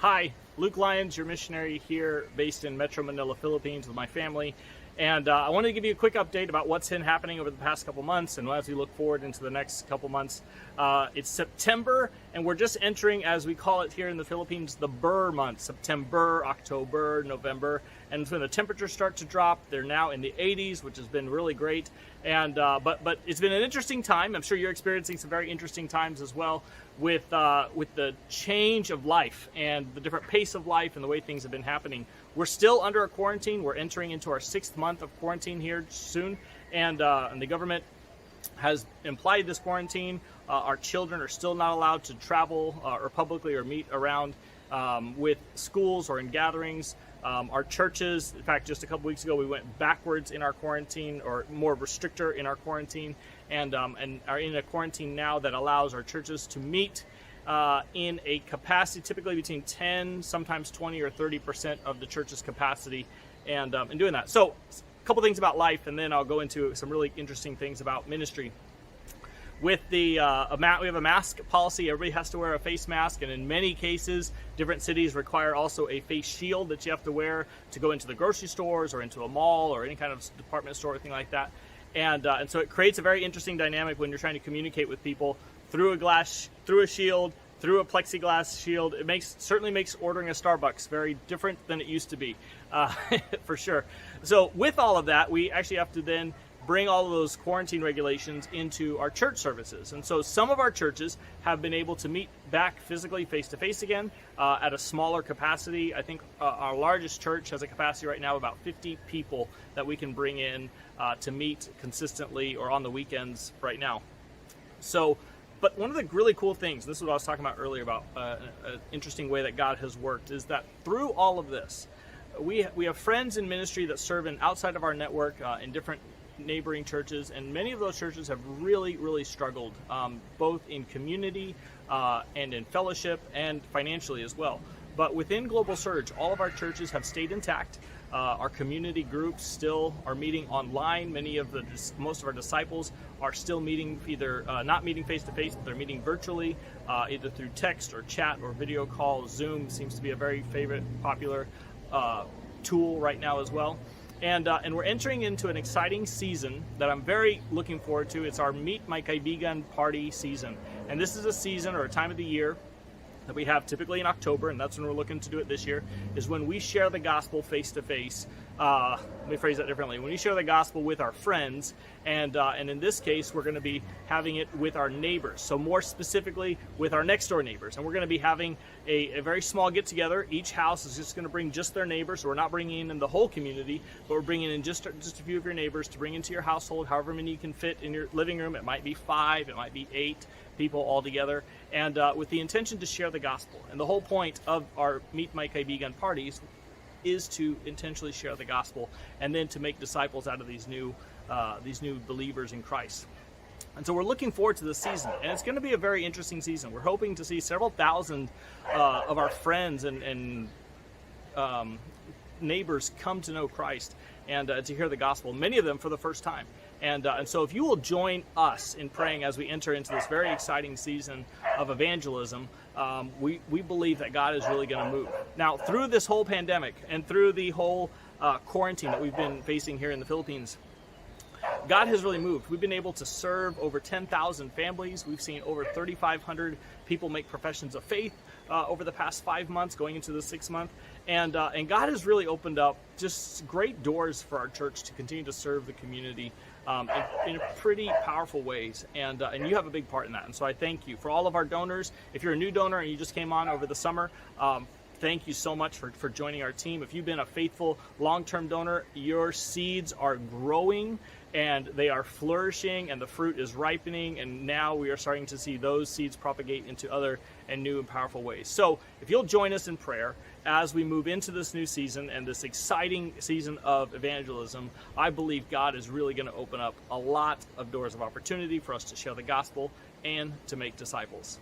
Hi, Luke Lyons, your missionary here based in Metro Manila, Philippines with my family. And I wanted to give you a quick update about what's been happening over the past couple months and as we look forward into the next couple months. It's September and we're just entering, as we call it here in the Philippines, the Burr month, September, October, November. And when the temperatures start to drop, they're now in the 80s, which has been really great. And but it's been an interesting time. I'm sure you're experiencing some very interesting times as well with the change of life and the different pace of life and the way things have been happening. We're still under a quarantine. We're entering into our 6th month of quarantine here soon, and the government has implied this quarantine. Our children are still not allowed to travel or publicly or meet around with schools or in gatherings. Our churches, in fact, just a couple weeks ago, we went backwards in our quarantine, or more restrictor in our quarantine, and are in a quarantine now that allows our churches to meet in a capacity typically between 10, sometimes 20 or 30% of the church's capacity, and doing that. So, a couple things about life, and then I'll go into some really interesting things about ministry. With the we have a mask policy. Everybody has to wear a face mask, and in many cases, different cities require also a face shield that you have to wear to go into the grocery stores or into a mall or any kind of department store or thing like that. And so it creates a very interesting dynamic when you're trying to communicate with people through a shield, through a plexiglass shield. It certainly makes ordering a Starbucks very different than it used to be, for sure. So with all of that, we actually have to then bring all of those quarantine regulations into our church services. And so some of our churches have been able to meet back physically face-to-face again at a smaller capacity. I think our largest church has a capacity right now of about 50 people that we can bring in to meet consistently or on the weekends right now. So, but one of the really cool things, this is what I was talking about earlier about an interesting way that God has worked, is that through all of this, we have friends in ministry that serve outside of our network in different neighboring churches, and many of those churches have really struggled, both in community and in fellowship and financially as well. But within Global Surge, all of our churches have stayed intact. Our community groups still are meeting online. Most of our disciples are still meeting, either not meeting face to face, but they're meeting virtually, either through text or chat or video call. Zoom seems to be a very popular tool right now as well. And we're entering into an exciting season that I'm very looking forward to. It's our Meet My Kaibigan party season. And this is a season or a time of the year that we have typically in October, and that's when we're looking to do it this year, is when we share the gospel face to face. Let me phrase that differently. When we share the gospel with our friends, and in this case, we're going to be having it with our neighbors. So more specifically, with our next door neighbors. And we're going to be having a very small get together. Each house is just going to bring just their neighbors. So we're not bringing in the whole community, but we're bringing in just a few of your neighbors to bring into your household, however many you can fit in your living room. It might be 5, it might be 8 people all together, and with the intention to share the gospel. And the whole point of our Meet My Kaibigan parties is to intentionally share the gospel and then to make disciples out of these new believers in Christ. And so we're looking forward to this season, and it's going to be a very interesting season. We're hoping to see several thousand of our friends and neighbors come to know Christ and to hear the gospel, many of them for the first time. And so if you will join us in praying as we enter into this very exciting season of evangelism, we believe that God is really going to move. Now, through this whole pandemic and through the whole quarantine that we've been facing here in the Philippines, God has really moved. We've been able to serve over 10,000 families. We've seen over 3,500 people make professions of faith over the past 5 months, going into the 6th month. And God has really opened up just great doors for our church to continue to serve the community in pretty powerful ways. And you have a big part in that. And so I thank you. For all of our donors, if you're a new donor and you just came on over the summer, thank you so much for joining our team. If you've been a faithful long-term donor, your seeds are growing and they are flourishing and the fruit is ripening, and now we are starting to see those seeds propagate into other and new and powerful ways. So if you'll join us in prayer as we move into this new season and this exciting season of evangelism, I believe God is really going to open up a lot of doors of opportunity for us to share the gospel and to make disciples.